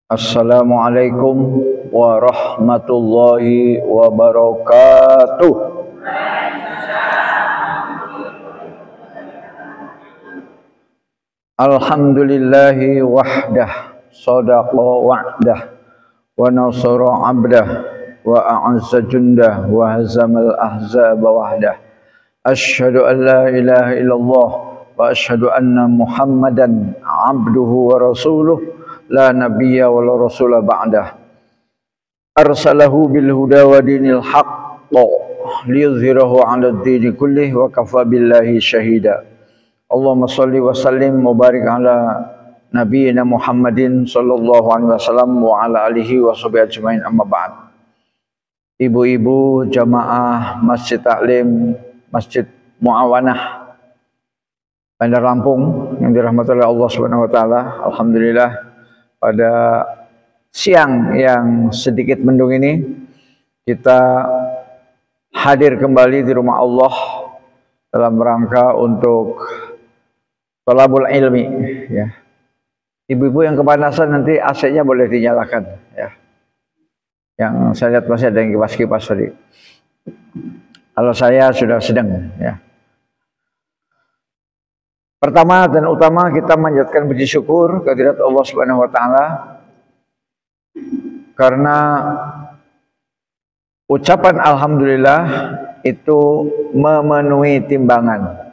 Assalamualaikum warahmatullahi wabarakatuh. Alhamdulillahi wahdah, sadaqa wa'dah, wa nasara abdah, wa a'azza jundah, wa hazamal ahzaba wahdah. Asyhadu an la ilaha illallah wa asyhadu anna Muhammadan abduhu wa rasuluh. La nabiyya wa la rasula ba'dah. Arsalahu bil huda wa dinil haqq liyuzhirahu 'ala ad-dini kullih wa kafa billahi syahida. Allahumma shalli wa sallim wa barik ala nabiyyina Muhammadin sallallahu alaihi wasallam wa ala alihi wa sahbihi ajmain, amma ba'd. Ibu-ibu jamaah Masjid Taklim Masjid Muawanah Bandar Lampung yang dirahmati oleh Allah Subhanahu wa taala, alhamdulillah pada siang yang sedikit mendung ini kita hadir kembali di rumah Allah dalam rangka untuk thalabul ilmi, ya. Ibu-ibu yang kepanasan nanti AC-nya boleh dinyalakan, ya. Yang saya lihat masih ada yang kipas-kipas tadi. Kalau saya sudah sedang, ya. Pertama dan utama kita manjatkan puji syukur kehadirat Allah Subhanahu wa taala karena ucapan alhamdulillah itu memenuhi timbangan.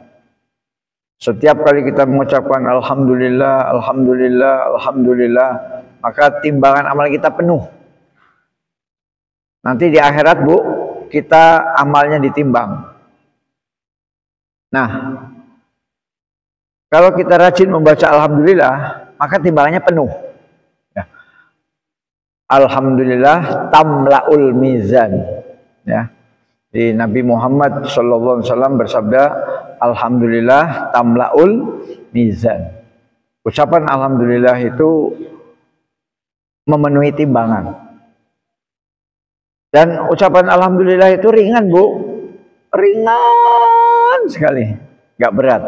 Setiap kali kita mengucapkan alhamdulillah, alhamdulillah, alhamdulillah, maka timbangan amal kita penuh. Nanti di akhirat, Bu, kita amalnya ditimbang. Nah, kalau kita rajin membaca alhamdulillah, maka timbangannya penuh. Ya. Alhamdulillah tamlaul mizan. Ya. Di Nabi Muhammad SAW bersabda, alhamdulillah tamlaul mizan. Ucapan alhamdulillah itu memenuhi timbangan. Dan ucapan alhamdulillah itu ringan, Bu. Ringan sekali, nggak berat.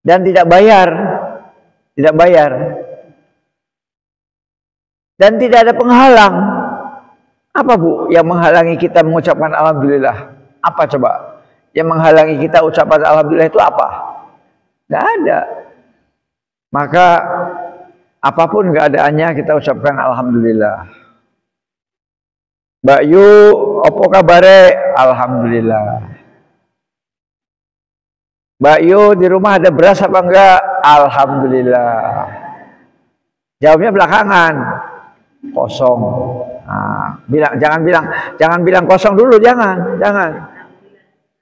Dan tidak bayar, dan tidak ada penghalang. Apa, Bu, yang menghalangi kita mengucapkan alhamdulillah? Apa coba? Yang menghalangi kita ucapan alhamdulillah itu apa? Tidak ada. Maka apapun keadaannya kita ucapkan alhamdulillah. Mbak Yu, opo kabare? Alhamdulillah. Mbak Yu, di rumah ada beras apa enggak? Alhamdulillah. Jawabnya belakangan. Kosong. Nah, jangan bilang kosong dulu, jangan.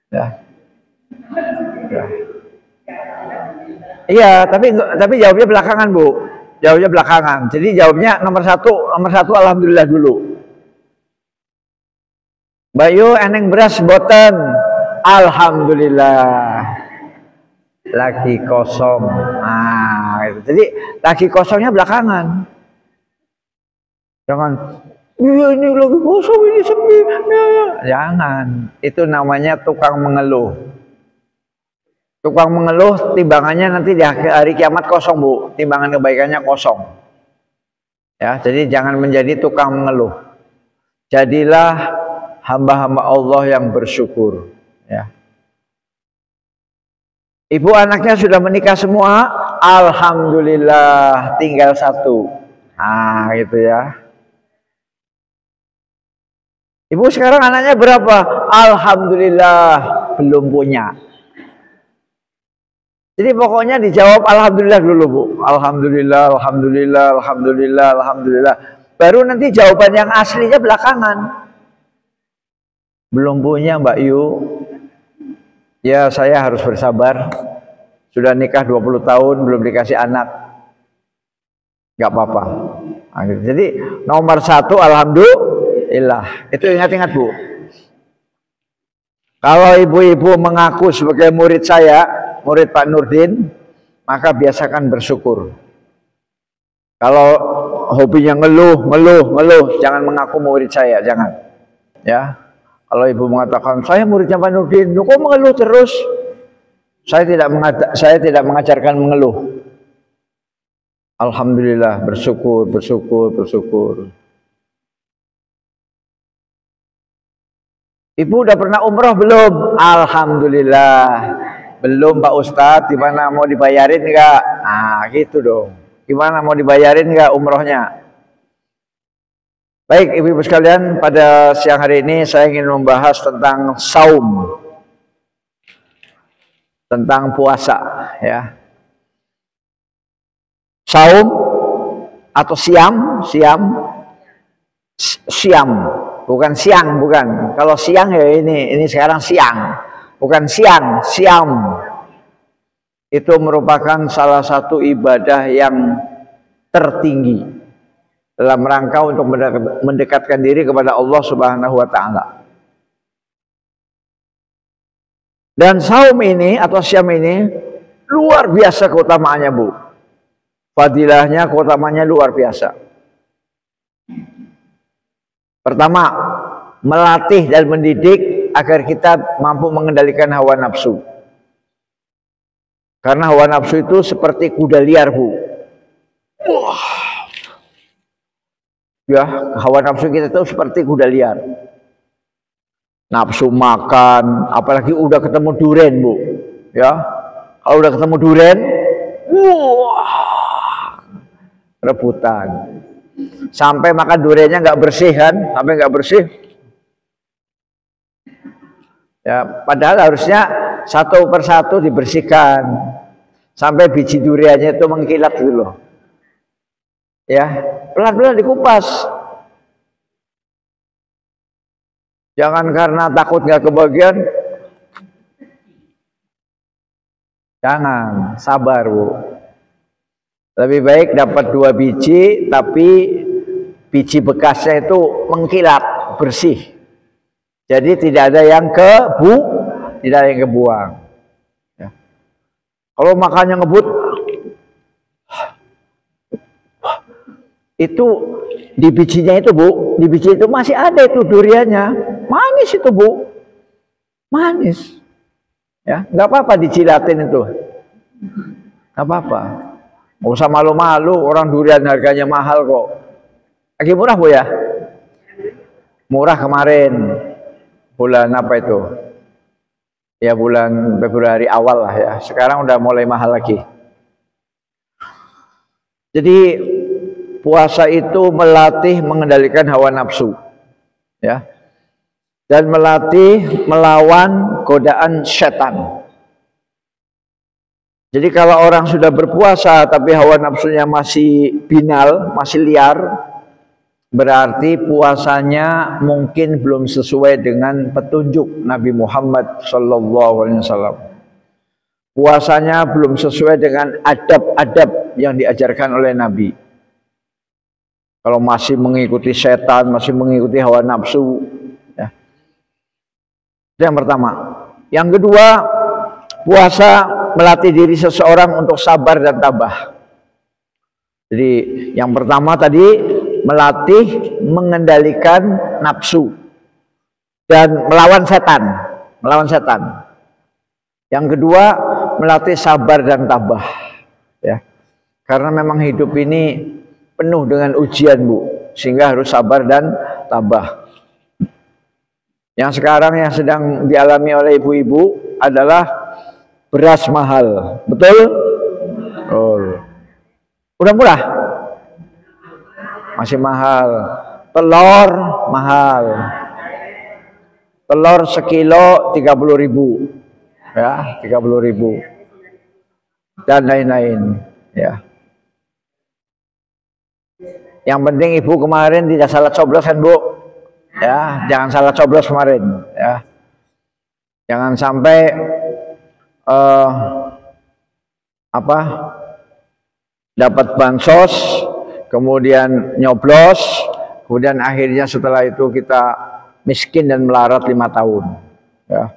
Ya. Iya, tapi jawabnya belakangan, Bu. Jawabnya belakangan. Jadi jawabnya nomor satu alhamdulillah dulu. Mbak Yu, eneng beras boten? Alhamdulillah. Lagi kosong. Nah, gitu. Jadi lagi kosongnya belakangan. Jangan, ini lagi kosong, ini sepi. Jangan. Itu namanya tukang mengeluh. Tukang mengeluh timbangannya nanti di hari kiamat kosong, Bu. Timbangan kebaikannya kosong. Ya, jadi jangan menjadi tukang mengeluh. Jadilah hamba-hamba Allah yang bersyukur, ya. Ibu anaknya sudah menikah semua, alhamdulillah, tinggal satu. Nah, gitu ya. Ibu sekarang anaknya berapa? Alhamdulillah, belum punya. Jadi pokoknya dijawab alhamdulillah dulu, Bu. Alhamdulillah, alhamdulillah, alhamdulillah, alhamdulillah. Baru nanti jawaban yang aslinya belakangan. Belum punya, Mbak Yu. Ya, saya harus bersabar. Sudah nikah 20 tahun, belum dikasih anak. Gak apa-apa. Jadi nomor satu alhamdulillah. Itu ingat-ingat, Bu. Kalau ibu-ibu mengaku sebagai murid saya, murid Pak Nurdin, maka biasakan bersyukur. Kalau hobinya ngeluh, jangan mengaku murid saya, jangan. Ya. Kalau ibu mengatakan, saya muridnya Pak Nurdin, kok mengeluh terus? Saya tidak mengajarkan mengeluh. Alhamdulillah, bersyukur, bersyukur, bersyukur. Ibu udah pernah umroh belum? Alhamdulillah. Belum Pak Ustadz, gimana mau dibayarin nggak? Nah gitu dong. Gimana mau dibayarin nggak umrohnya? Baik ibu-ibu sekalian, pada siang hari ini saya ingin membahas tentang saum. Tentang puasa ya. Saum atau siam, bukan siang, bukan. Kalau siang ya ini sekarang siang, bukan siam. Itu merupakan salah satu ibadah yang tertinggi dalam rangka untuk mendekatkan diri kepada Allah Subhanahu wa taala. Dan saum ini atau siam ini luar biasa keutamaannya, Bu. Fadilahnya, keutamanya luar biasa. Pertama, melatih dan mendidik agar kita mampu mengendalikan hawa nafsu. Karena hawa nafsu itu seperti kuda liar, Bu. Wah. Ya, hawa nafsu kita itu seperti kuda liar. Nafsu makan, apalagi udah ketemu duren, Bu. Ya. Kalau udah ketemu duren, wah. Rebutan sampai makan duriannya nggak bersih kan, sampai nggak bersih ya, padahal harusnya satu persatu dibersihkan sampai biji duriannya itu mengkilat gitu loh ya, pelan-pelan dikupas, jangan karena takut nggak kebagian, jangan, sabar Bu. Lebih baik dapat 2 biji, tapi biji bekasnya itu mengkilat, bersih. Jadi tidak ada yang tidak ada yang kebuang. Ya. Kalau makannya ngebut, itu di bijinya itu Bu, di biji itu masih ada itu duriannya, manis itu Bu, manis. Ya, nggak apa-apa dicilatin itu, nggak apa-apa. Nggak usah malu-malu, orang durian harganya mahal kok. Lagi murah Bu ya? Murah kemarin. Bulan apa itu? Ya bulan Februari awal lah ya. Sekarang udah mulai mahal lagi. Jadi puasa itu melatih mengendalikan hawa nafsu. Ya. Dan melatih melawan godaan setan. Jadi kalau orang sudah berpuasa tapi hawa nafsunya masih binal, masih liar, berarti puasanya mungkin belum sesuai dengan petunjuk Nabi Muhammad SAW. Puasanya belum sesuai dengan adab-adab yang diajarkan oleh Nabi. Kalau masih mengikuti setan, masih mengikuti hawa nafsu, ya. Itu yang pertama. Yang kedua, puasa melatih diri seseorang untuk sabar dan tabah. Jadi yang pertama tadi melatih mengendalikan nafsu dan melawan setan. Yang kedua melatih sabar dan tabah. Ya, karena memang hidup ini penuh dengan ujian Bu, sehingga harus sabar dan tabah. Yang sekarang yang sedang dialami oleh ibu-ibu adalah beras mahal, betul? Oh. Udah murah? Masih mahal. Telur mahal. Telur sekilo 30.000. Ya, 30.000. Dan lain-lain, ya. Yang penting ibu kemarin tidak salah coblos kan Bu? Ya, jangan salah coblos kemarin, ya. Jangan sampai dapat bansos, kemudian nyoblos, kemudian akhirnya setelah itu kita miskin dan melarat 5 tahun. Ya.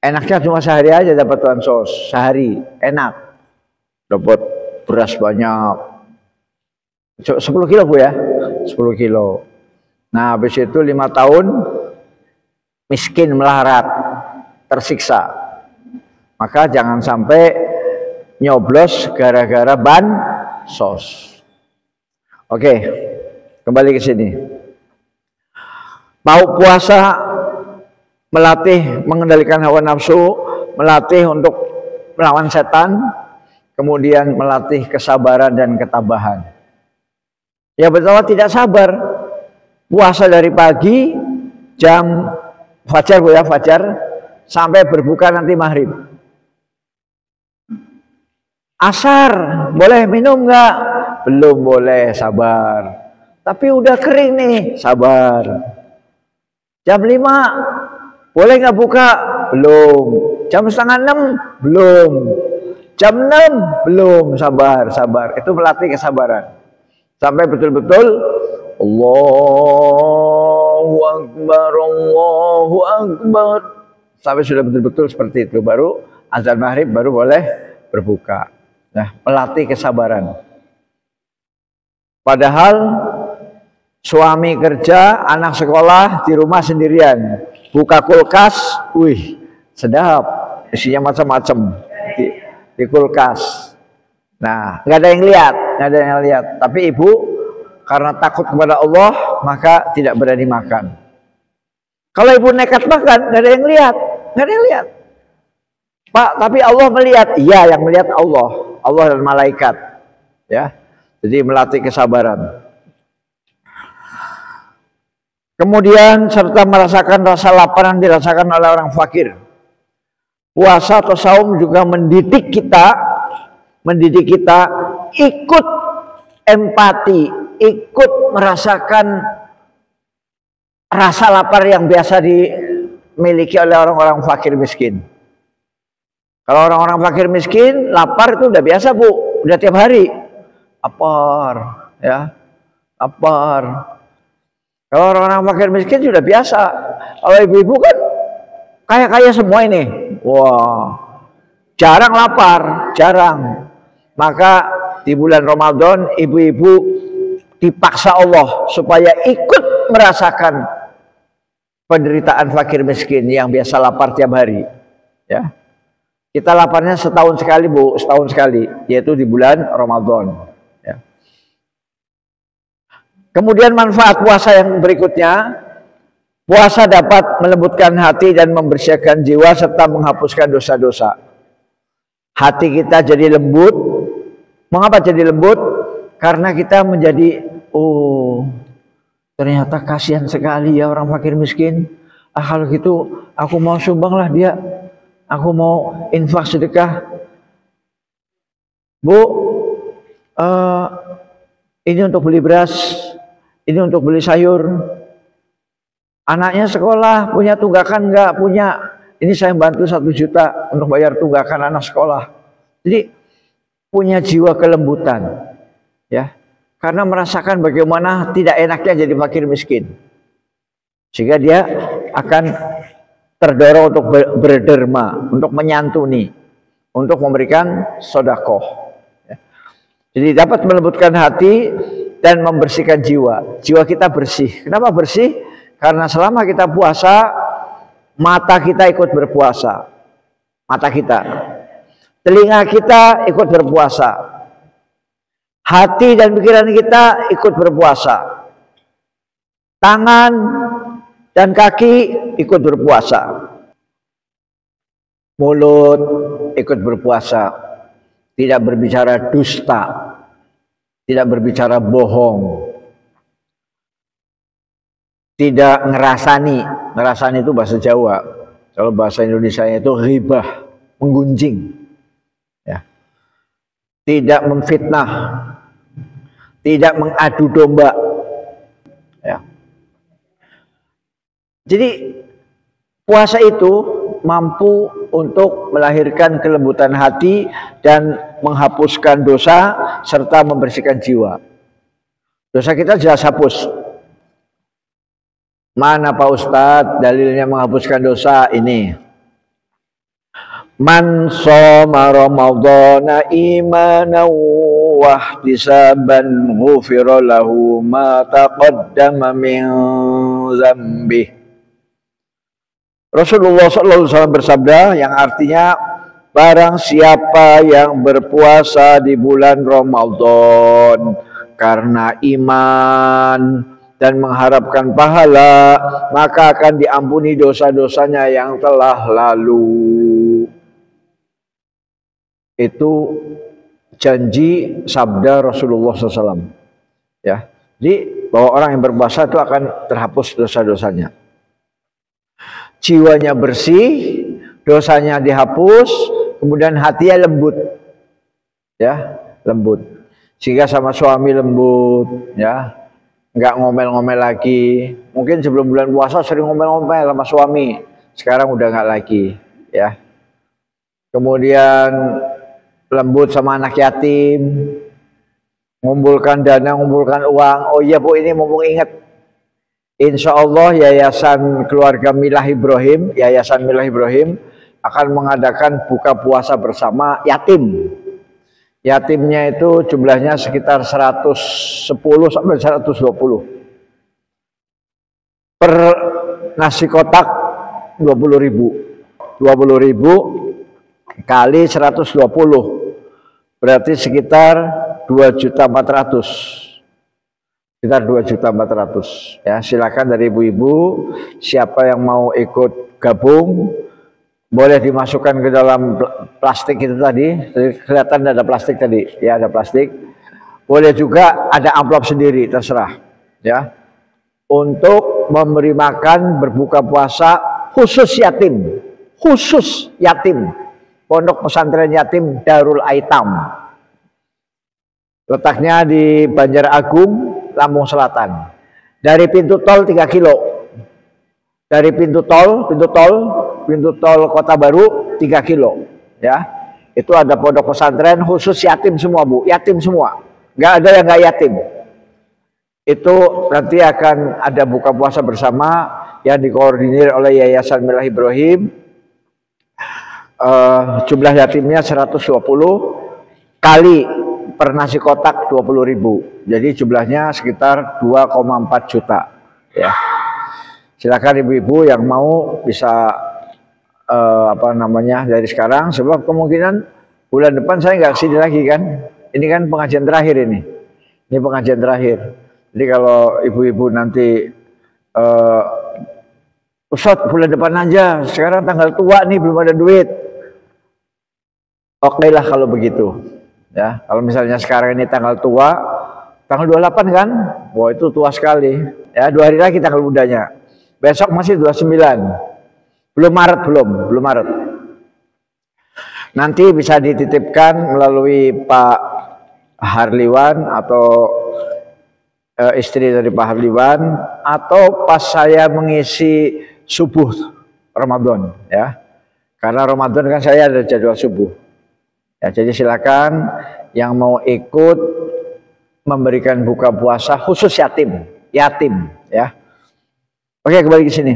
Enaknya cuma sehari aja dapat bansos, sehari enak, dapat beras banyak, 10 kilo Bu ya, 10 kilo. Nah habis itu 5 tahun miskin melarat, tersiksa. Maka jangan sampai nyoblos gara-gara sos. Oke, kembali ke sini. Mau puasa melatih mengendalikan hawa nafsu, melatih untuk melawan setan, kemudian melatih kesabaran dan ketabahan. Ya betul, tidak sabar. Puasa dari pagi jam fajar Bu ya, fajar sampai berbuka nanti maghrib. Asar boleh minum nggak? Belum boleh, sabar. Tapi udah kering nih, sabar. Jam 5 boleh nggak buka? Belum. Jam setengah 6 belum. Jam 6 belum, sabar, sabar. Itu melatih kesabaran. Sampai betul-betul Allahu Akbar, Allahu Akbar. Sampai sudah betul-betul seperti itu, baru azan maghrib baru boleh berbuka. Nah, melatih kesabaran. Padahal suami kerja, anak sekolah, di rumah sendirian. Buka kulkas, wih, sedap. Isinya macam-macam di kulkas. Nah, nggak ada yang lihat, nggak ada yang lihat. Tapi ibu karena takut kepada Allah, maka tidak berani makan. Kalau ibu nekat makan, nggak ada yang lihat, nggak ada yang lihat. Pak, tapi Allah melihat. Iya, yang melihat Allah, Allah dan malaikat. Ya, jadi melatih kesabaran. Kemudian serta merasakan rasa lapar yang dirasakan oleh orang fakir. Puasa atau saum juga mendidik kita ikut empati, ikut merasakan rasa lapar yang biasa dimiliki oleh orang-orang fakir miskin. Kalau orang-orang fakir miskin lapar itu udah biasa Bu, udah tiap hari lapar, ya lapar. Kalau orang-orang fakir miskin sudah biasa. Kalau ibu-ibu kan kaya-kaya semua ini, wah jarang lapar, jarang. Maka di bulan Ramadan ibu-ibu dipaksa Allah supaya ikut merasakan penderitaan fakir miskin yang biasa lapar tiap hari. Ya, kita laparnya setahun sekali Bu, setahun sekali, yaitu di bulan Ramadan. Ya. Kemudian manfaat puasa yang berikutnya, puasa dapat melembutkan hati dan membersihkan jiwa serta menghapuskan dosa-dosa. Hati kita jadi lembut. Mengapa jadi lembut? Karena kita menjadi, oh ternyata kasihan sekali ya orang fakir miskin. Ah kalau gitu aku mau sumbanglah dia, aku mau infak sedekah. Bu, ini untuk beli beras, ini untuk beli sayur. Anaknya sekolah, punya tunggakan enggak? Punya. Ini saya bantu 1 juta untuk bayar tunggakan anak sekolah. Jadi punya jiwa kelembutan, ya, karena merasakan bagaimana tidak enaknya jadi fakir miskin, sehingga dia akan terdorong untuk berderma, untuk menyantuni, untuk memberikan sedekah. Ya. Jadi dapat melembutkan hati dan membersihkan jiwa. Jiwa kita bersih. Kenapa bersih? Karena selama kita puasa, mata kita ikut berpuasa, mata kita. Telinga kita ikut berpuasa, hati dan pikiran kita ikut berpuasa, tangan dan kaki ikut berpuasa, mulut ikut berpuasa, tidak berbicara dusta, tidak berbicara bohong, tidak ngerasani. Ngerasani itu bahasa Jawa, kalau bahasa Indonesia itu ghibah, menggunjing. Tidak memfitnah, tidak mengadu domba. Ya. Jadi puasa itu mampu untuk melahirkan kelembutan hati dan menghapuskan dosa serta membersihkan jiwa. Dosa kita jelas hapus. Mana Pak Ustadz dalilnya menghapuskan dosa? Ini. Man shoma ramadhana imanan wa ihtisaban ghufira lahu ma taqaddama min dzambih. Rasulullah SAW bersabda yang artinya barang siapa yang berpuasa di bulan Ramadan karena iman dan mengharapkan pahala, maka akan diampuni dosa-dosanya yang telah lalu. Itu janji sabda Rasulullah SAW. Ya, jadi bahwa orang yang berpuasa itu akan terhapus dosa-dosanya. Jiwanya bersih, dosanya dihapus, kemudian hatinya lembut, ya, lembut. Sehingga sama suami lembut, ya, nggak ngomel-ngomel lagi. Mungkin sebelum bulan puasa sering ngomel-ngomel sama suami, sekarang udah nggak lagi, ya. Kemudian lembut sama anak yatim, ngumpulkan dana, ngumpulkan uang. Oh iya Bu, ini mumpung ingat, insya Allah Yayasan Keluarga Milah Ibrahim, Yayasan Milah Ibrahim akan mengadakan buka puasa bersama yatim. Yatimnya itu jumlahnya sekitar 110 sampai 120. Per nasi kotak 20.000. 20.000 kali 120. Berarti sekitar 2.400.000. Sekitar 2.400.000. Ya, silakan dari ibu-ibu, siapa yang mau ikut gabung, boleh dimasukkan ke dalam plastik itu tadi. Kelihatan ada plastik tadi, ya, ada plastik. Boleh juga ada amplop sendiri, terserah, ya. Untuk memberi makan berbuka puasa khusus yatim, khusus yatim. Pondok Pesantren Yatim Darul Aitam. Letaknya di Banjar Agung, Lampung Selatan. Dari pintu tol 3 kilo. Dari pintu tol Kota Baru 3 kilo, ya. Itu ada pondok pesantren khusus yatim semua, Bu. Yatim semua. Nggak ada yang nggak yatim. Itu nanti akan ada buka puasa bersama yang dikoordinir oleh Yayasan Milah Ibrahim. Jumlah yatimnya 120 kali per nasi kotak 20.000. Jadi jumlahnya sekitar 2,4 juta, ya. Silakan ibu-ibu yang mau bisa dari sekarang, sebab kemungkinan bulan depan saya nggak kesini lagi kan. Ini kan pengajian terakhir ini. Ini pengajian terakhir. Jadi kalau ibu-ibu nanti Ustadz bulan depan aja, sekarang tanggal tua nih belum ada duit. Oke lah kalau begitu. Ya, kalau misalnya sekarang ini tanggal tua, tanggal 28 kan? Wah, itu tua sekali. Ya, 2 hari lagi tanggal mudanya. Besok masih 29. Belum Maret. Nanti bisa dititipkan melalui Pak Harliwan atau istri dari Pak Harliwan, atau pas saya mengisi subuh Ramadan, ya. Karena Ramadan kan saya ada jadwal subuh. Ya, jadi silakan yang mau ikut memberikan buka puasa khusus yatim, ya. Oke, kembali ke sini.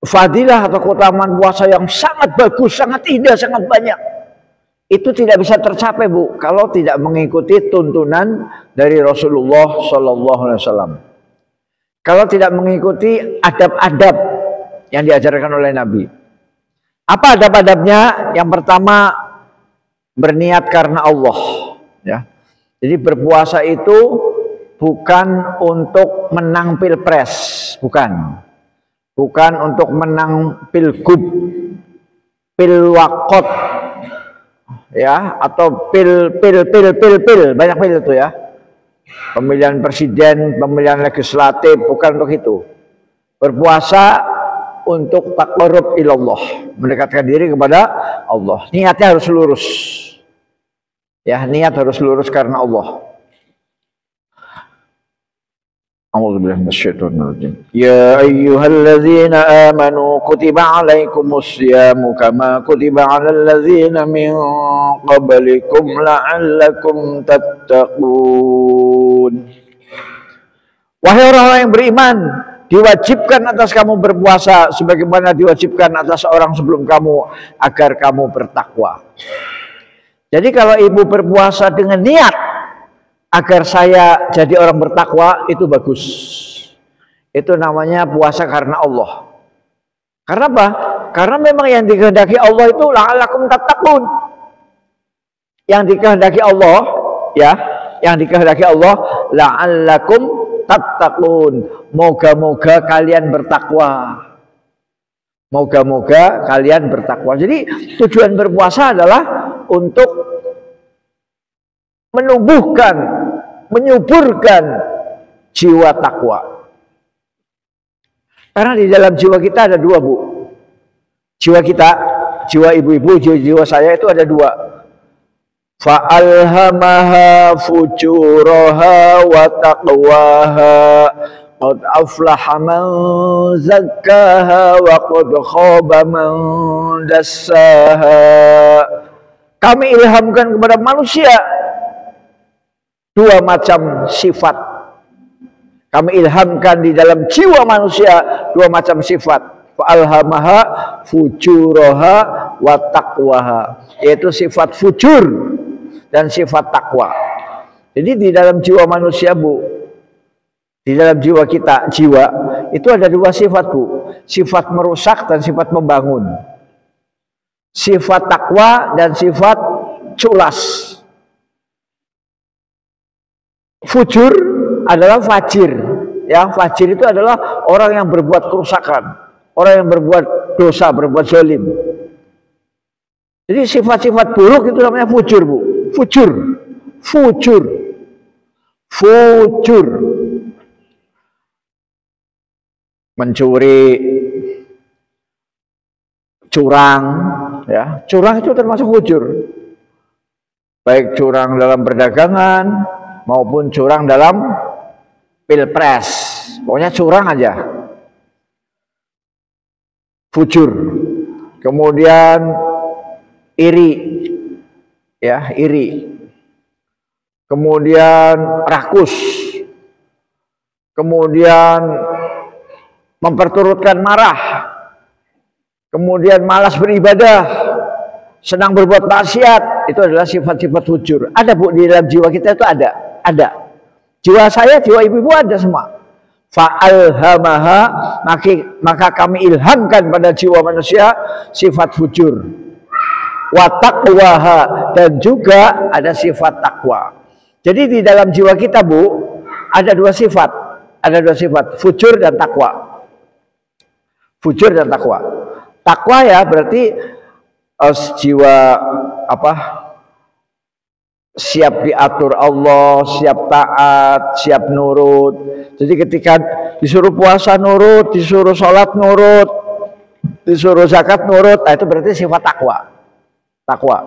Fadilah atau keutamaan puasa yang sangat bagus, sangat indah, sangat banyak. Itu tidak bisa tercapai, Bu, kalau tidak mengikuti tuntunan dari Rasulullah SAW. Kalau tidak mengikuti adab-adab yang diajarkan oleh Nabi. Apa adab-adabnya? Yang pertama, berniat karena Allah, ya. Jadi berpuasa itu bukan untuk menang pilpres, bukan untuk menang pilgub, pilwakot, ya, atau pil, banyak pil itu, ya. Pemilihan presiden, pemilihan legislatif, bukan untuk itu. Berpuasa untuk taqarrub ilallah, mendekatkan diri kepada Allah. Niatnya harus lurus. Ya, niat harus lurus karena Allah. A'udzubillahi minasyaitonir rajim. Ya ayyuhalladzina amanu kutiba 'alaikumus syiyamu kama kutiba 'alal ladzina min qablikum la'allakum tattaqun. Wahai orang-orang yang beriman, diwajibkan atas kamu berpuasa sebagaimana diwajibkan atas orang sebelum kamu agar kamu bertakwa. Jadi kalau ibu berpuasa dengan niat agar saya jadi orang bertakwa, itu bagus. Itu namanya puasa karena Allah. Karena apa? Karena memang yang dikehendaki Allah itu la'allakum tattaqun. Yang dikehendaki Allah, ya, yang dikehendaki Allah la'allakum tattaqun. Moga-moga kalian bertakwa. Moga-moga kalian bertakwa. Jadi tujuan berpuasa adalah untuk menumbuhkan, menyuburkan jiwa takwa. Karena di dalam jiwa kita ada dua, Bu. Jiwa kita, jiwa ibu-ibu, jiwa saya itu ada dua. Fa'alhamaha fujuraha wa taqwaha. Qad aflaha man zakkaha wa qad khaba man dassaha. Kami ilhamkan kepada manusia dua macam sifat. Kami ilhamkan di dalam jiwa manusia dua macam sifat. Fa'alhamaha fujuraha wa taqwaha, yaitu sifat fujur dan sifat takwa. Jadi di dalam jiwa manusia, Bu, di dalam jiwa kita, jiwa itu ada dua sifat, Bu. Sifat merusak dan sifat membangun. Sifat takwa dan sifat culas. Fujur adalah fajir. Ya, fajir itu adalah orang yang berbuat kerusakan, orang yang berbuat dosa, berbuat zalim. Jadi sifat-sifat buruk itu namanya fujur, Bu. Fujur, fujur, fujur. Mencuri, curang, ya, curang itu termasuk fujur. Baik curang dalam perdagangan maupun curang dalam pilpres, pokoknya curang aja. Fujur. Kemudian iri, ya, iri. Kemudian rakus. Kemudian memperturutkan marah. Kemudian malas beribadah, senang berbuat maksiat. Itu adalah sifat-sifat fujur. Ada, Bu, di dalam jiwa kita itu ada. Jiwa saya, jiwa ibu-ibu ada semua. Fa'alhamaha, maka kami ilhamkan pada jiwa manusia sifat fujur. Wa taqwaha, dan juga ada sifat takwa. Jadi di dalam jiwa kita, Bu, ada dua sifat. Ada dua sifat, fujur dan takwa. Fujur dan takwa. Takwa ya berarti jiwa apa? Siap diatur Allah, siap taat, siap nurut. Jadi ketika disuruh puasa nurut, disuruh sholat nurut, disuruh zakat nurut, nah itu berarti sifat takwa. Takwa.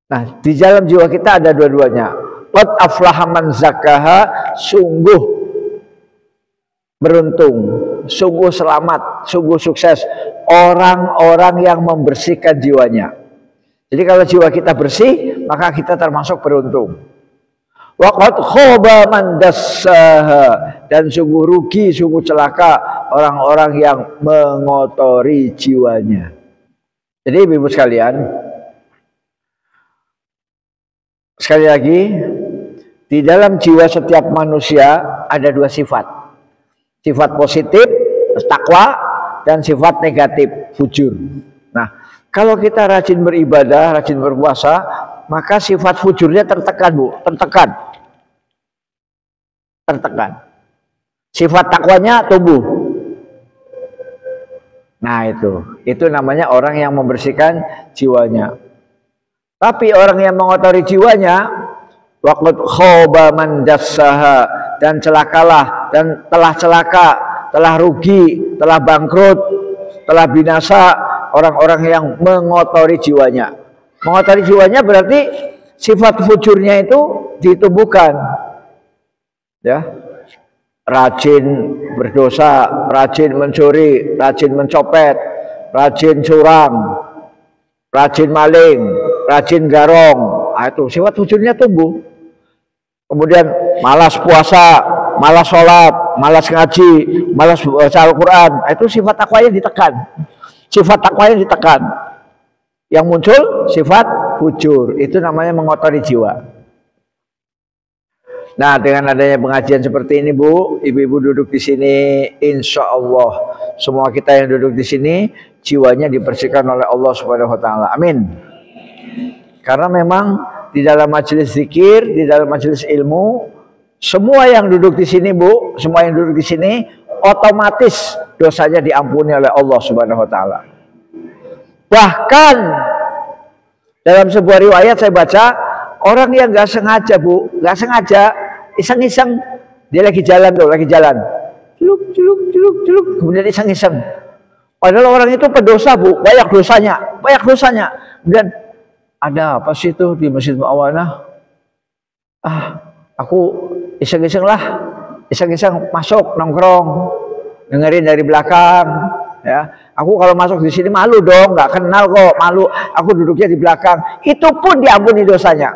Nah, di dalam jiwa kita ada dua-duanya. Qad aflaha man zakkaha, sungguh beruntung, sungguh selamat, sungguh sukses orang-orang yang membersihkan jiwanya. Jadi kalau jiwa kita bersih, maka kita termasuk beruntung. Wa qad khaba man dassaha, dan sungguh rugi, sungguh celaka orang-orang yang mengotori jiwanya. Jadi ibu-ibu sekalian, sekali lagi, di dalam jiwa setiap manusia ada dua sifat. Sifat positif, takwa, dan sifat negatif, fujur. Nah, kalau kita rajin beribadah, rajin berpuasa, maka sifat fujurnya tertekan, Bu, tertekan. Tertekan. Sifat takwanya tumbuh. Nah, itu namanya orang yang membersihkan jiwanya. Tapi orang yang mengotori jiwanya, waqad khaba man dassaha, dan celakalah, dan telah celaka, telah rugi, telah bangkrut, telah binasa orang-orang yang mengotori jiwanya. Mengotori jiwanya berarti sifat fujurnya itu ditumbuhkan. Ya. Rajin berdosa, rajin mencuri, rajin mencopet, rajin curang, rajin maling, rajin garong. Nah, itu sifat fujurnya tumbuh. Kemudian malas puasa, malas sholat, malas ngaji, malas baca Al-Quran. Itu sifat takwanya ditekan. Sifat takwanya ditekan. Yang muncul sifat fujur. Itu namanya mengotori jiwa. Nah, dengan adanya pengajian seperti ini, Bu, ibu-ibu duduk di sini, insya Allah semua kita yang duduk di sini jiwanya dibersihkan oleh Allah Subhanahu Wa Taala. Amin. Karena memang di dalam majelis zikir, di dalam majelis ilmu, semua yang duduk di sini, Bu, semua yang duduk di sini otomatis dosanya diampuni oleh Allah Subhanahu Wa Taala. Bahkan dalam sebuah riwayat saya baca, orang yang nggak sengaja, Bu, nggak sengaja, iseng-iseng, dia lagi jalan tuh, lagi jalan, celuk, kemudian iseng-iseng. Padahal orang itu pendosa, Bu, banyak dosanya. Kemudian ada apa sih itu di Masjid Mu'awanah? Aku iseng-iseng masuk nongkrong, dengerin dari belakang. Ya, aku kalau masuk di sini malu dong, nggak kenal kok, malu. Aku duduknya di belakang. Itu pun diampuni dosanya.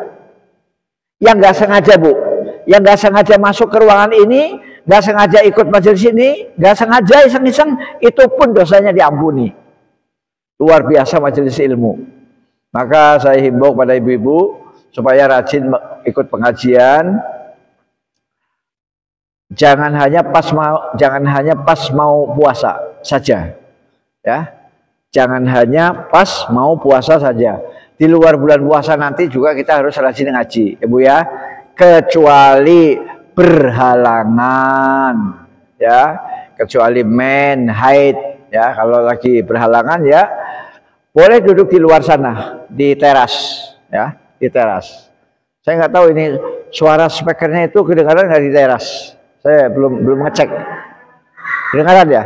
Yang nggak sengaja, Bu, yang nggak sengaja masuk ke ruangan ini, nggak sengaja ikut majelis ini, nggak sengaja iseng-iseng, itu pun dosanya diampuni. Luar biasa majelis ilmu. Maka saya himbau pada ibu-ibu supaya rajin ikut pengajian. Jangan hanya pas mau puasa saja, ya. Jangan hanya pas mau puasa saja. Di luar bulan puasa nanti juga kita harus rajin ngaji, Ibu ya. Kecuali berhalangan, ya. Kecuali men haid, ya. Kalau lagi berhalangan ya boleh duduk di luar sana, di teras, ya, di teras. Saya nggak tahu ini suara speakernya itu kedengaran nggak di teras. Saya belum ngecek. Kedengaran ya?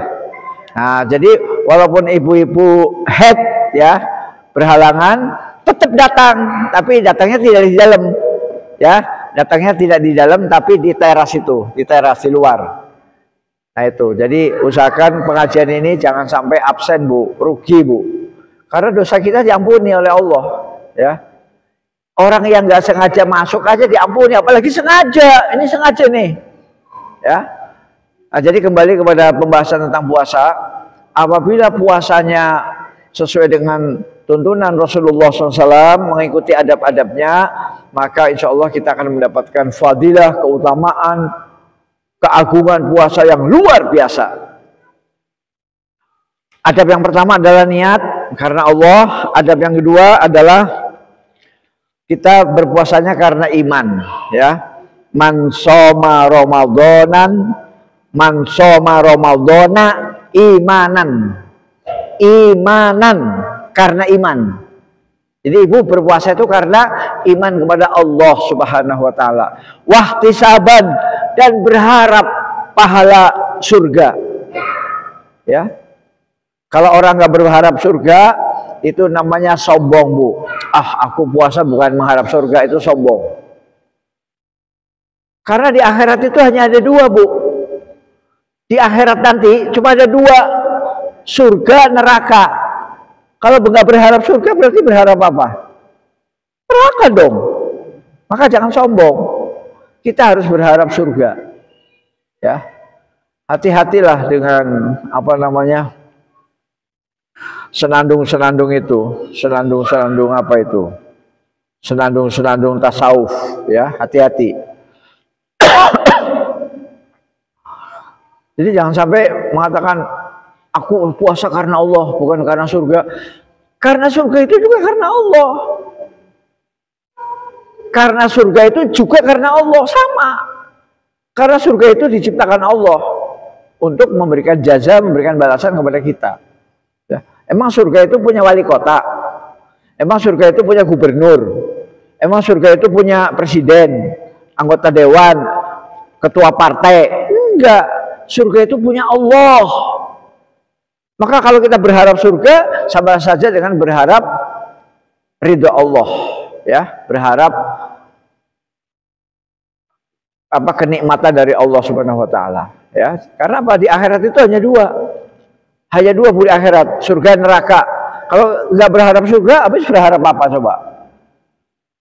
Nah, jadi walaupun ibu-ibu head ya berhalangan tetap datang, tapi datangnya tidak di dalam. Ya, datangnya tidak di dalam tapi di teras itu, di teras di luar. Nah, itu. Jadi usahakan pengajian ini jangan sampai absen, Bu, rugi, Bu. Karena dosa kita diampuni oleh Allah, ya. Orang yang nggak sengaja masuk aja diampuni, apalagi sengaja. Ini sengaja nih. Ya, nah, jadi kembali kepada pembahasan tentang puasa. Apabila puasanya sesuai dengan tuntunan Rasulullah SAW, mengikuti adab-adabnya, maka insya Allah kita akan mendapatkan fadilah, keutamaan, keagungan puasa yang luar biasa. Adab yang pertama adalah niat karena Allah. Adab yang kedua adalah kita berpuasanya karena iman, ya. Man soma Ramadhanan, man soma Ramadhana imanan karena iman. Jadi ibu berpuasa itu karena iman kepada Allah Subhanahu wa taala, wahtisaban, dan berharap pahala surga. Ya. Kalau orang nggak berharap surga, itu namanya sombong, Bu. Aku puasa bukan mengharap surga, itu sombong. Karena di akhirat itu hanya ada dua, Bu. Di akhirat nanti cuma ada dua, surga, neraka. Kalau nggak berharap surga berarti berharap apa? Neraka dong. Maka jangan sombong. Kita harus berharap surga. Ya, hati-hatilah dengan apa namanya senandung-senandung itu, senandung-senandung apa itu? Senandung-senandung tasawuf. Ya, hati-hati. Jadi jangan sampai mengatakan aku puasa karena Allah, bukan karena surga. Karena surga itu juga karena Allah. Karena surga itu juga karena Allah, sama. Karena surga itu diciptakan Allah untuk memberikan jaza, memberikan balasan kepada kita. Ya. Emang surga itu punya wali kota? Emang surga itu punya gubernur? Emang surga itu punya presiden, anggota dewan, ketua partai? Enggak. Surga itu punya Allah. Maka kalau kita berharap surga, sama saja dengan berharap ridha Allah, ya, berharap apa kenikmatan dari Allah Subhanahu wa taala, ya. Karena apa? Di akhirat itu hanya dua. Hanya dua di akhirat, surga neraka. Kalau nggak berharap surga, habis berharap apa coba?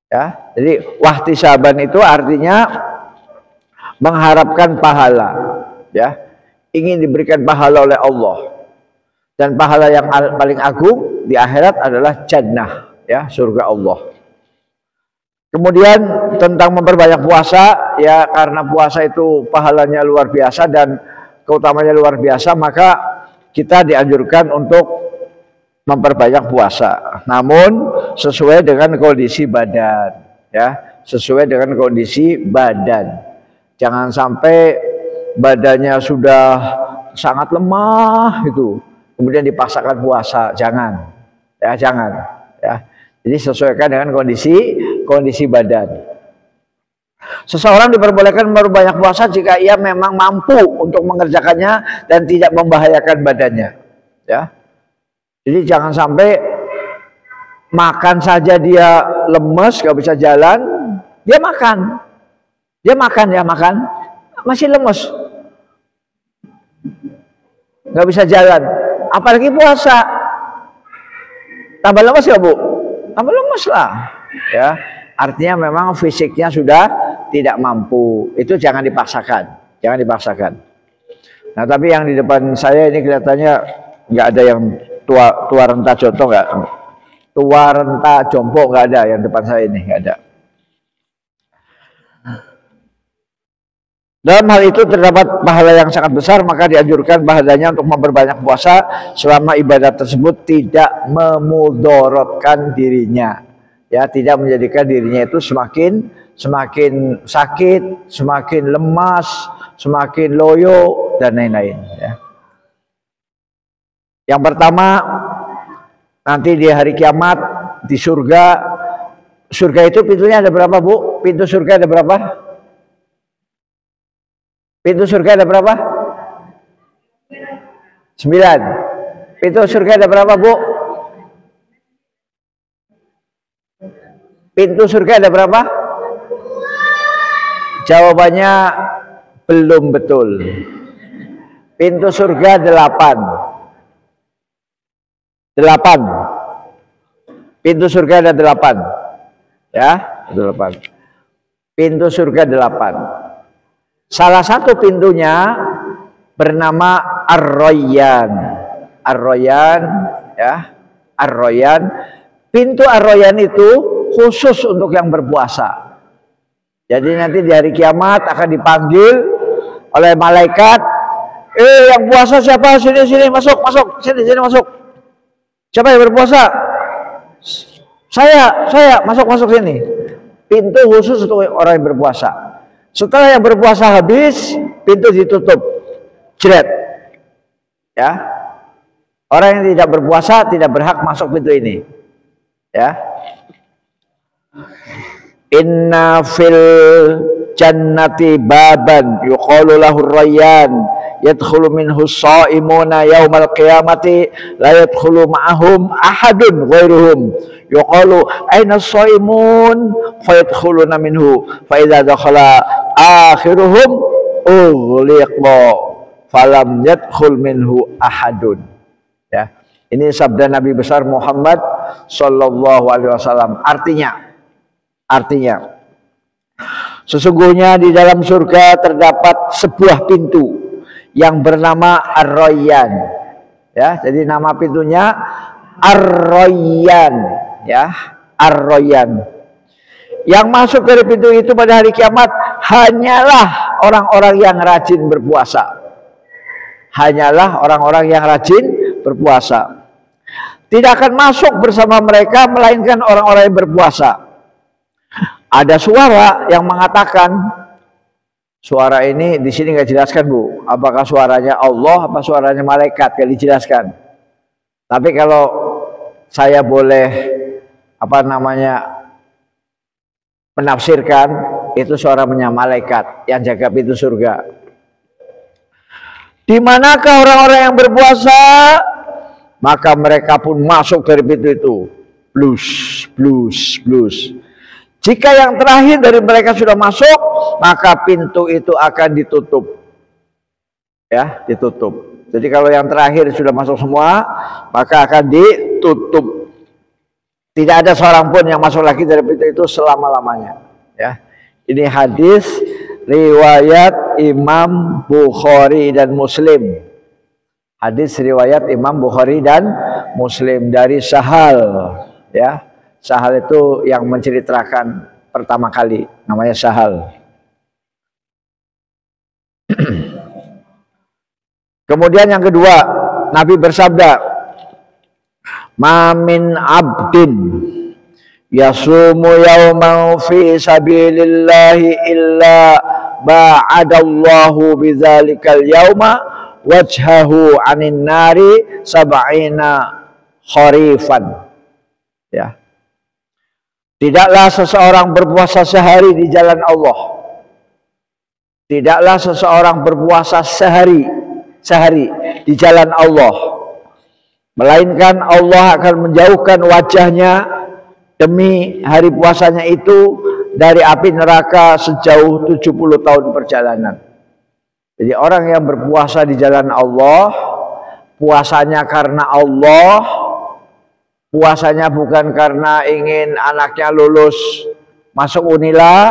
Ya. Jadi wahtisaban itu artinya mengharapkan pahala, ya, ingin diberikan pahala oleh Allah, dan pahala yang paling agung di akhirat adalah jannah, ya, surga Allah. Kemudian tentang memperbanyak puasa, ya karena puasa itu pahalanya luar biasa dan keutamanya luar biasa, maka kita dianjurkan untuk memperbanyak puasa. Namun sesuai dengan kondisi badan, ya, sesuai dengan kondisi badan. Jangan sampai badannya sudah sangat lemah itu, kemudian dipaksakan puasa, jangan, ya jangan, ya. Jadi sesuaikan dengan kondisi badan. Seseorang diperbolehkan memperbanyak puasa jika ia memang mampu untuk mengerjakannya dan tidak membahayakan badannya, ya. Jadi jangan sampai makan saja dia lemes, gak bisa jalan, dia makan, masih lemes, gak bisa jalan, apalagi puasa, tambah lemes ya Bu, tambah lemes lah, ya. Artinya memang fisiknya sudah tidak mampu, itu jangan dipaksakan, Nah tapi yang di depan saya ini kelihatannya nggak ada yang tua renta contoh, nggak, tua renta jompo nggak ada, yang depan saya ini nggak ada. Dalam hal itu terdapat pahala yang sangat besar, maka dianjurkan badannya untuk memperbanyak puasa selama ibadah tersebut tidak memudorotkan dirinya, ya, tidak menjadikan dirinya itu semakin sakit, semakin lemas, semakin loyo dan lain-lain, ya. Yang pertama, nanti di hari kiamat di surga itu pintunya ada berapa Bu? Pintu surga ada berapa? Pintu surga ada berapa? 9. Pintu surga ada berapa Bu? Pintu surga ada berapa? Jawabannya belum betul. Pintu surga 8. Pintu surga ada 8. Ya, 8. Pintu surga 8. Salah satu pintunya bernama Ar-Rayyan. Ar-Rayyan, ya. Ar-Rayyan. Pintu Ar-Rayyan itu khusus untuk yang berpuasa. Jadi nanti di hari kiamat akan dipanggil oleh malaikat, yang puasa siapa? Sini masuk, sini masuk. Siapa yang berpuasa? Saya masuk sini. Pintu khusus untuk orang yang berpuasa. Setelah yang berpuasa habis, pintu ditutup, jret, ya. Orang yang tidak berpuasa tidak berhak masuk pintu ini, ya. Inna fil jannati baban yuqalu lahu Rayyan yadkhulu minhu shaimuna yaumal qiyamati la yadkhulu ma'ahum ahadun ghairuhum yuqalu aina shaimun fayadkhuluna minhu fa idza dakhala akhiruhum ughliqa falam yadkhul minhu ahadun, ya. Ini sabda Nabi besar Muhammad sallallahu alaihi wasallam. Artinya sesungguhnya di dalam surga terdapat sebuah pintu yang bernama Ar-Rayyan, ya. Jadi nama pintunya Ar-Rayyan, ya, Ar-Rayyan. Yang masuk dari pintu itu pada hari kiamat hanyalah orang-orang yang rajin berpuasa. Hanyalah orang-orang yang rajin berpuasa. Tidak akan masuk bersama mereka melainkan orang-orang yang berpuasa. Ada suara yang mengatakan, suara ini di sini nggak jelaskan Bu, apakah suaranya Allah apa suaranya malaikat, nggak dijelaskan. Tapi kalau saya boleh menafsirkan, itu suaranya malaikat yang jaga pintu surga. Di manakah orang-orang yang berpuasa? Maka mereka pun masuk dari pintu itu, blus. Jika yang terakhir dari mereka sudah masuk, maka pintu itu akan ditutup, ya, ditutup. Jadi kalau yang terakhir sudah masuk semua, maka akan ditutup. Tidak ada seorang pun yang masuk lagi dari pintu itu selama-lamanya, ya. Ini hadis riwayat Imam Bukhari dan Muslim. Hadis riwayat Imam Bukhari dan Muslim dari Sahal, ya. Sahal itu yang menceritakan pertama kali, namanya Sahal. Kemudian yang kedua, Nabi bersabda, "Ma min abdin yasumu yawman fi sabilillahi illa ba'adallahu bidzalikal yawma wajhahu 'anin nari sab'ina kharifan." Ya. Tidaklah seseorang berpuasa sehari di jalan Allah. Tidaklah seseorang berpuasa sehari di jalan Allah, melainkan Allah akan menjauhkan wajahnya demi hari puasanya itu dari api neraka sejauh 70 tahun perjalanan. Jadi orang yang berpuasa di jalan Allah, puasanya karena Allah, puasanya bukan karena ingin anaknya lulus masuk Unila,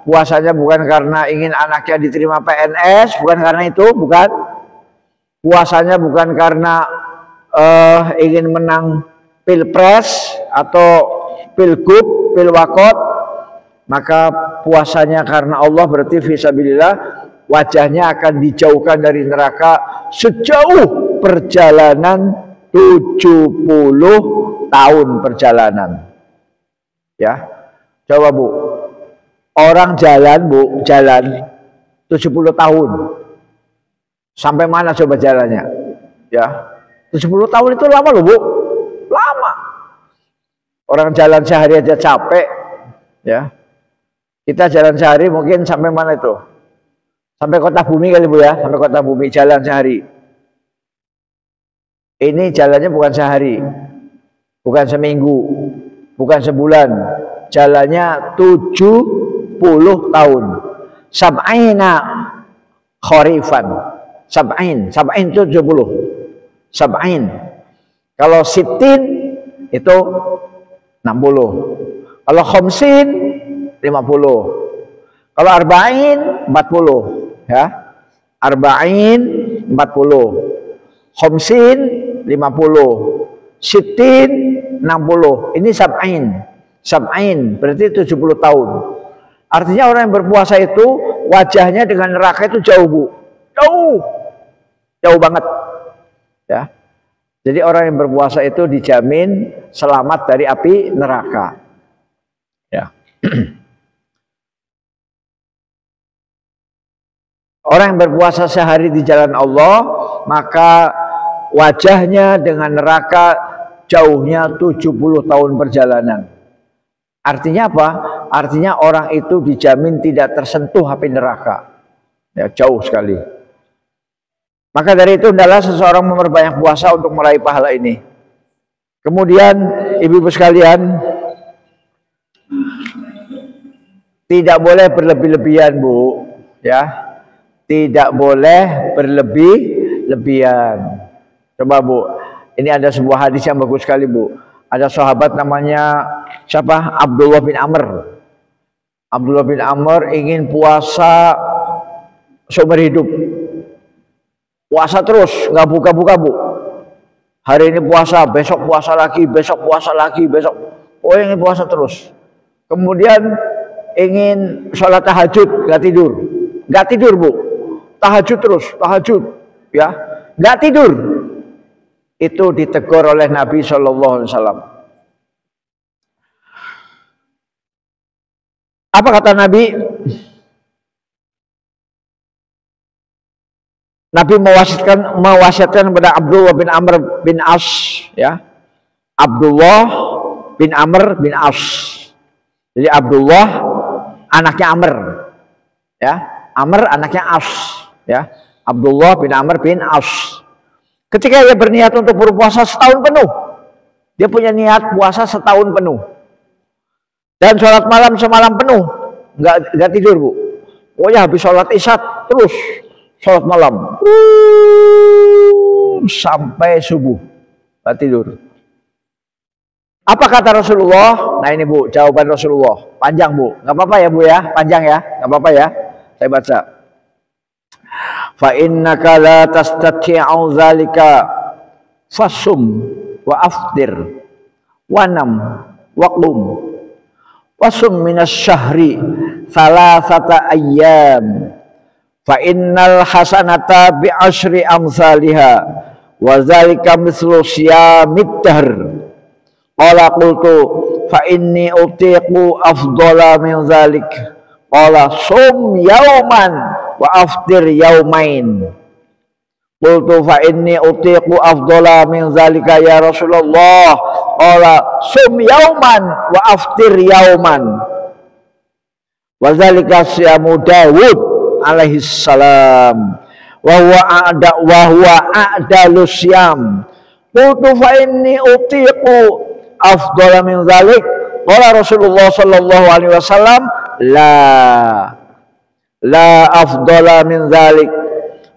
puasanya bukan karena ingin anaknya diterima PNS, bukan karena itu, bukan. Puasanya bukan karena ingin menang pilpres atau pilgub, pilwakot, maka puasanya karena Allah berarti fisabilillah, wajahnya akan dijauhkan dari neraka sejauh perjalanan 70 tahun perjalanan. Ya, coba Bu, orang jalan Bu, jalan 70 tahun. Sampai mana coba jalannya? Ya, 70 tahun itu lama loh Bu, lama. Orang jalan sehari aja capek, ya. Kita jalan sehari mungkin sampai mana itu? Sampai kota bumi kali Bu ya, sampai kota bumi jalan sehari. Ini jalannya bukan sehari, bukan seminggu, bukan sebulan, jalannya 70 tahun. Sab'ina kharifan. Sab'in itu 70. Sab'in. Kalau sitin itu 60. Kalau khamsin 50. Kalau arba'in 40, ya. Arba'in 40. Khamsin 50. Sitin 60. Ini sab'in. Sab'in berarti 70 tahun. Artinya orang yang berpuasa itu wajahnya dengan neraka itu jauh Bu. Jauh banget. Ya. Jadi orang yang berpuasa itu dijamin selamat dari api neraka. Ya. Orang yang berpuasa sehari di jalan Allah, maka wajahnya dengan neraka jauhnya 70 tahun perjalanan. Artinya apa? Artinya orang itu dijamin tidak tersentuh api neraka. Ya, jauh sekali. Maka dari itu adalah seseorang memperbanyak puasa untuk meraih pahala ini. Kemudian ibu-ibu sekalian, tidak boleh berlebih-lebihan Bu, ya. Tidak boleh berlebih-lebihan. Coba Bu, ini ada sebuah hadis yang bagus sekali Bu. Ada sahabat namanya siapa? Abdullah bin Amr. Abdullah bin Amr ingin puasa seumur hidup. Puasa terus, nggak buka-buka Bu. Hari ini puasa, besok puasa lagi, besok puasa lagi, besok. Oh, ingin puasa terus. Kemudian ingin sholat tahajud, nggak tidur Bu. Tahajud terus, tahajud, ya, nggak tidur. Itu ditegur oleh Nabi SAW. Apa kata Nabi? Nabi mewasiatkan kepada Abdullah bin Amr bin As, ya. Abdullah bin Amr bin As. Jadi Abdullah anaknya Amr, ya. Amr anaknya As, ya. Abdullah bin Amr bin As. Ketika dia berniat untuk berpuasa setahun penuh, dia punya niat puasa setahun penuh, dan sholat malam semalam penuh, nggak tidur Bu. Pokoknya habis sholat isya terus sholat malam sampai subuh, nggak tidur. Apa kata Rasulullah? Nah ini Bu, jawaban Rasulullah. Panjang Bu, nggak apa-apa ya Bu ya, panjang ya, nggak apa-apa ya. Saya baca. Fa innaka la tastati'u dzalika fasum wa afdir wa nam wa qum wasum minas syahri salasata ayyam fa innal hasanata bi asyri amsalihha wa zalika mislu siyamid dahr. Qala qultu fa inni utiqu afdala min zalik. Qala sum yauman wa aftir yaumain. Qultu fa inni utiqu afdala min zalika ya Rasulullah. Qala sum yauman wa aftir yauman. Wa zalika siyamu Dawud alaihi salam. Wa huwa a'dalu siyam. Qultu fa inni utiqu afdala min zalik. Qala Rasulullah sallallahu alaihi wasallam la afdala min zalik.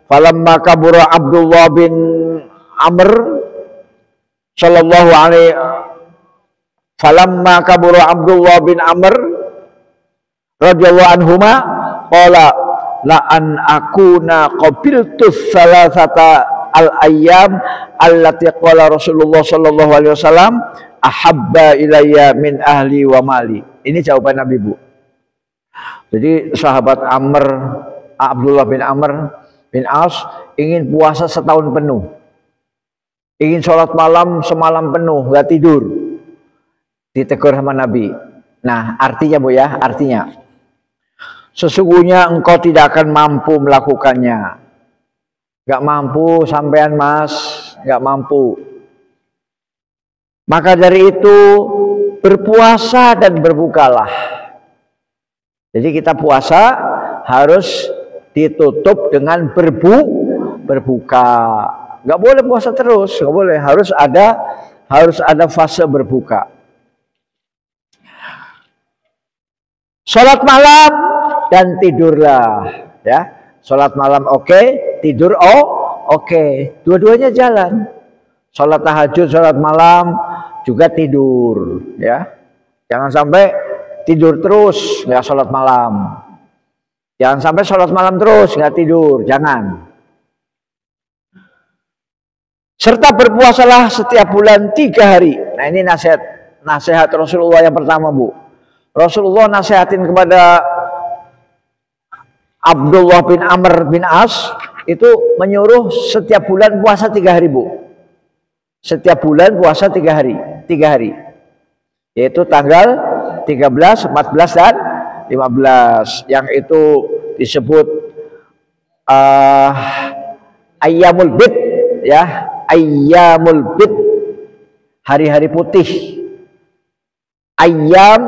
Falamma kabura Abdullah bin Amr sallallahu alaihi falamma kabura Abdullah bin Amr radhiyallahu anhuma qala la an akuna qabiltu salasata al ayyam allati qala Rasulullah sallallahu alaihi wasallam ahabba ilayya min ahli wa mali. Ini jawaban Nabi, Bu. Jadi sahabat Abdullah bin Amr bin As ingin puasa setahun penuh, ingin sholat malam semalam penuh, nggak tidur, ditegur sama Nabi. Nah, artinya, Bu ya, artinya sesungguhnya engkau tidak akan mampu melakukannya. Nggak mampu sampean, Mas, nggak mampu. Maka dari itu berpuasa dan berbukalah. Jadi kita puasa harus ditutup dengan berbuka. Nggak boleh puasa terus, nggak boleh. Harus ada fase berbuka. Sholat malam dan tidurlah, ya. Sholat malam oke, tidur oke. Dua-duanya jalan. Sholat tahajud, sholat malam juga tidur, ya. Jangan sampai tidur terus nggak sholat malam. Jangan sampai sholat malam terus nggak tidur, jangan. Serta berpuasalah setiap bulan 3 hari. Nah, ini nasihat Rasulullah yang pertama, Bu. Rasulullah nasihatin kepada Abdullah bin Amr bin As itu menyuruh setiap bulan puasa 3 hari, Bu. Setiap bulan puasa 3 hari, 3 hari. Yaitu tanggal 13, 14 dan 15, yang itu disebut Ayyamul Bid, ya, Ayyamul Bid, hari-hari putih. Ayyam,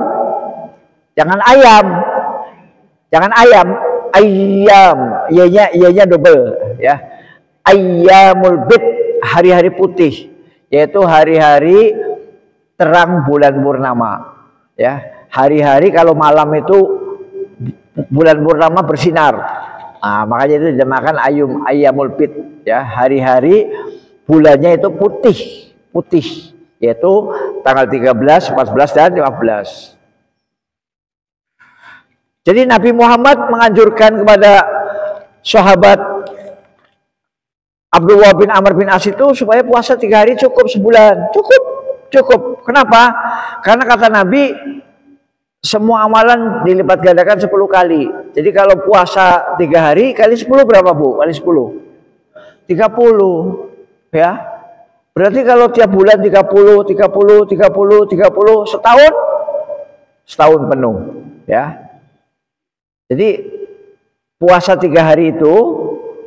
jangan ayam, ayyam, iyanya double, ya. Ayyamul Bid, hari-hari putih, yaitu hari-hari terang bulan purnama, ya. Hari-hari kalau malam itu bulan purnama bersinar. Nah, makanya itu dinamakan ayyamul bid, ya. Hari-hari bulannya itu putih, yaitu tanggal 13, 14 dan 15. Jadi Nabi Muhammad menganjurkan kepada sahabat Abdullah bin Amr bin As itu supaya puasa 3 hari cukup sebulan. Cukup. Kenapa? Karena kata Nabi, semua amalan dilipat gandakan 10 kali. Jadi kalau puasa 3 hari kali 10 berapa, Bu? Kali 10. 30. Ya. Berarti kalau tiap bulan 30 setahun penuh, ya. Jadi puasa 3 hari itu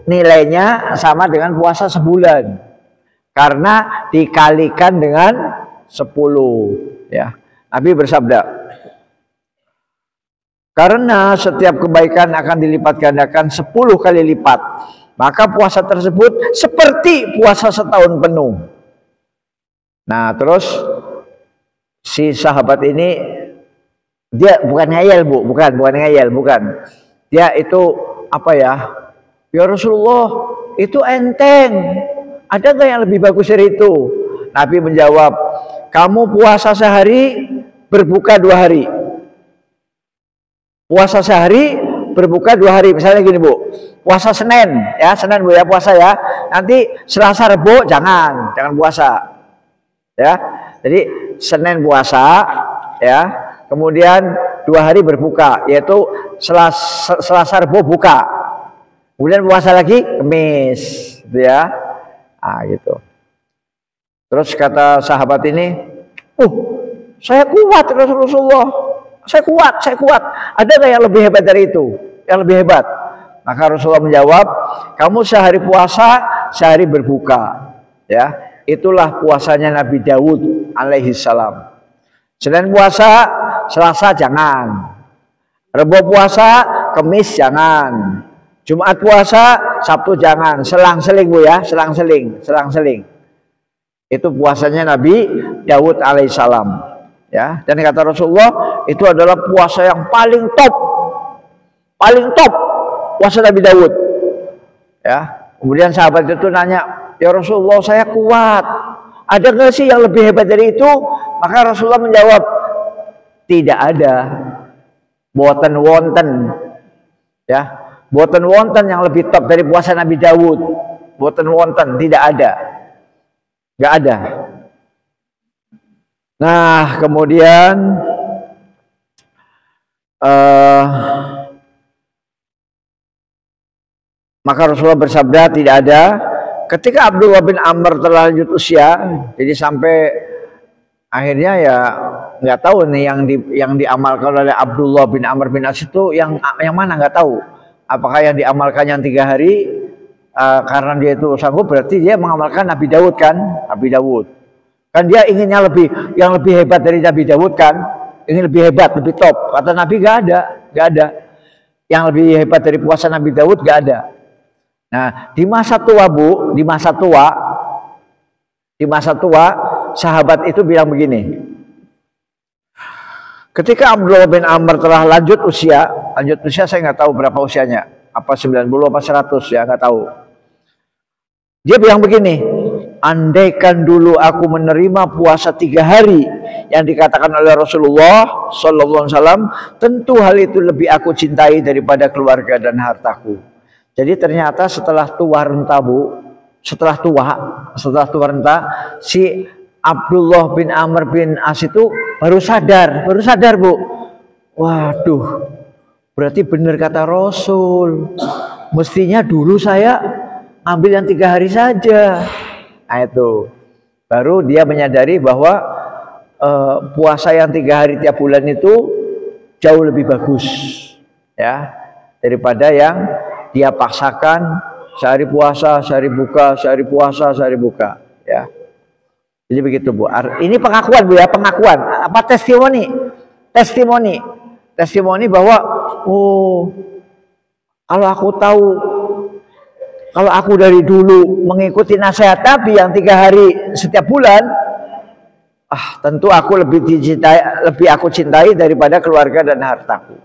nilainya sama dengan puasa sebulan. Karena dikalikan dengan 10, ya. Nabi bersabda, karena setiap kebaikan akan dilipat gandakan 10 kali lipat, maka puasa tersebut seperti puasa setahun penuh. Nah, terus si sahabat ini dia bukan ngayal, Bu, bukan ngayal. Dia itu apa ya? Ya Rasulullah, itu enteng. Ada nggak yang lebih bagus dari itu? Nabi menjawab, kamu puasa sehari, berbuka 2 hari. Puasa sehari, berbuka 2 hari. Misalnya gini, Bu, puasa Senin, ya, Senin, Bu, ya, puasa, ya. Nanti Selasa, Rebo jangan puasa, ya. Jadi Senin puasa, ya. kemudian 2 hari berbuka, yaitu Selasa Rebo buka, kemudian puasa lagi Kamis, gitu ya. Nah, gitu. Terus kata sahabat ini, saya kuat Rasulullah, saya kuat. Ada nggak yang lebih hebat dari itu? Yang lebih hebat? Maka Rasulullah menjawab, kamu sehari puasa, sehari berbuka. Ya, itulah puasanya Nabi Daud alaihi salam. Senin puasa, Selasa jangan. Rebo puasa, Kamis jangan. Jumat puasa, Sabtu jangan. Selang-seling Bu ya, selang-seling. Itu puasanya Nabi Daud alaihi salam. Ya, dan kata Rasulullah, itu adalah puasa yang paling top puasa Nabi Daud. Ya, kemudian sahabat itu nanya, ya Rasulullah, saya kuat. Ada nggak sih yang lebih hebat dari itu? Maka Rasulullah menjawab, tidak ada. Boten wonten. Ya, boten wonten yang lebih top dari puasa Nabi Daud. Boten wonten, tidak ada. Nggak ada. Nah, kemudian maka Rasulullah bersabda, tidak ada. Ketika Abdullah bin Amr telah lanjut usia, jadi sampai akhirnya ya nggak tahu nih yang diamalkan oleh Abdullah bin Amr bin As itu yang mana, nggak tahu. Apakah yang diamalkan yang 3 hari karena dia itu sanggup, berarti dia mengamalkan Nabi Daud kan? Nabi Daud kan dia inginnya yang lebih hebat dari Nabi Daud kan? Ingin lebih hebat, lebih top. Kata Nabi nggak ada. Yang lebih hebat dari puasa Nabi Daud nggak ada. Nah, di masa tua Bu, di masa tua sahabat itu bilang begini. Ketika Abdullah bin Amr telah lanjut usia saya nggak tahu berapa usianya, apa 90 apa 100 ya, nggak tahu. Dia bilang begini, andaikan dulu aku menerima puasa 3 hari yang dikatakan oleh Rasulullah Sallallahu Alaihi Wasallam, tentu hal itu lebih aku cintai daripada keluarga dan hartaku. Jadi ternyata setelah tua renta Bu, setelah tua renta, si Abdullah bin Amr bin As itu baru sadar Bu. Waduh, berarti benar kata Rasul. Mestinya dulu saya ambil yang 3 hari saja. Nah itu, baru dia menyadari bahwa puasa yang 3 hari tiap bulan itu jauh lebih bagus, ya, daripada yang dia paksakan sehari puasa, sehari buka, sehari puasa, sehari buka, ya. Jadi begitu Bu. Ini pengakuan Bu ya, pengakuan. Apa testimoni? Testimoni bahwa kalau aku tahu, kalau aku dari dulu mengikuti nasihat Nabi yang 3 hari setiap bulan, tentu aku lebih aku cintai daripada keluarga dan hartaku.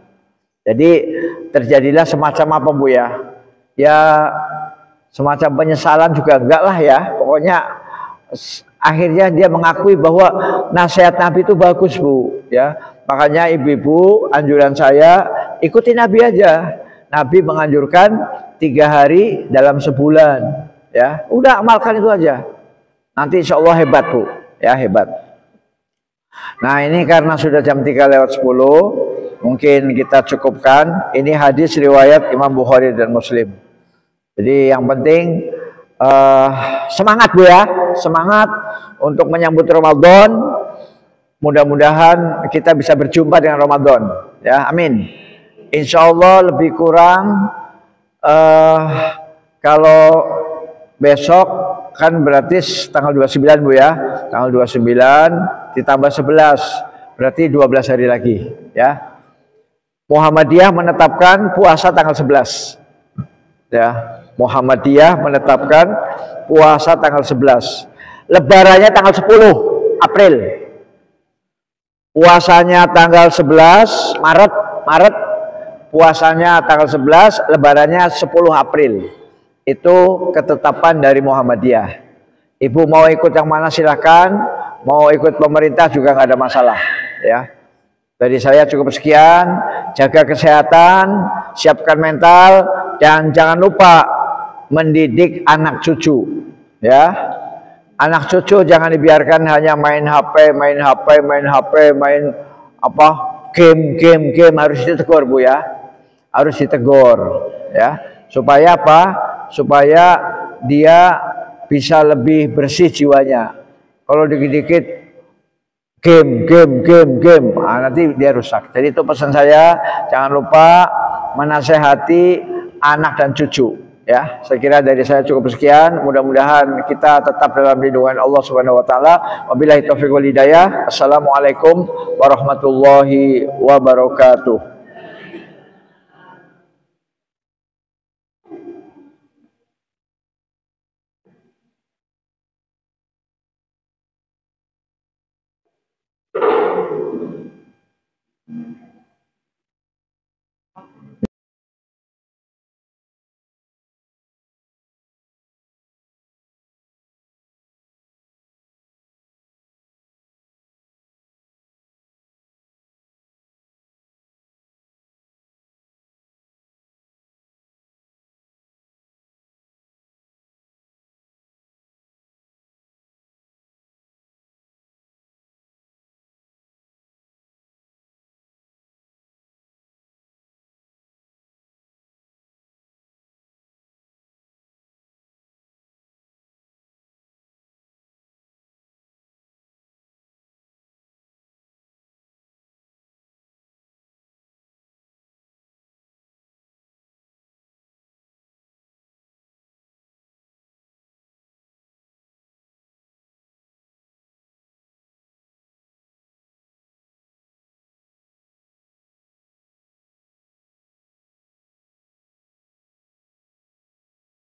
Jadi terjadilah semacam apa Bu ya? Ya semacam penyesalan juga enggak lah ya. Pokoknya akhirnya dia mengakui bahwa nasihat Nabi itu bagus Bu ya. Makanya ibu-ibu, anjuran saya ikuti Nabi aja. Nabi menganjurkan 3 hari dalam sebulan ya. Udah amalkan itu aja. Nanti insya Allah hebat Bu ya, hebat. Nah ini karena sudah jam 3:10, mungkin kita cukupkan. Ini hadis riwayat Imam Bukhari dan Muslim. Jadi yang penting semangat Bu ya, semangat untuk menyambut Ramadan. Mudah-mudahan kita bisa berjumpa dengan Ramadan ya, amin. Insya Allah lebih kurang kalau besok kan berarti tanggal 29 Bu ya, tanggal 29 ditambah 11 berarti 12 hari lagi ya. Muhammadiyah menetapkan puasa tanggal 11 ya. Muhammadiyah menetapkan puasa tanggal 11. Lebarannya tanggal 10 April. Puasanya tanggal 11 Maret. Puasanya tanggal 11, lebarannya 10 April. Itu ketetapan dari Muhammadiyah. Ibu mau ikut yang mana silahkan, mau ikut pemerintah juga nggak ada masalah ya. Dari saya cukup sekian. Jaga kesehatan, siapkan mental, dan jangan lupa mendidik anak cucu ya. Anak cucu jangan dibiarkan hanya main HP, main apa game harus ditegur Bu ya, harus ditegur ya, supaya apa? Supaya dia bisa lebih bersih jiwanya. Kalau dikit-dikit game, nanti dia rusak. Jadi itu pesan saya, jangan lupa menasehati anak dan cucu. Ya, saya kira dari saya cukup sekian. Mudah-mudahan kita tetap dalam lindungan Allah Subhanahu wa taala. Wabillahi taufiq wal hidayah. Assalamualaikum warahmatullahi wabarakatuh.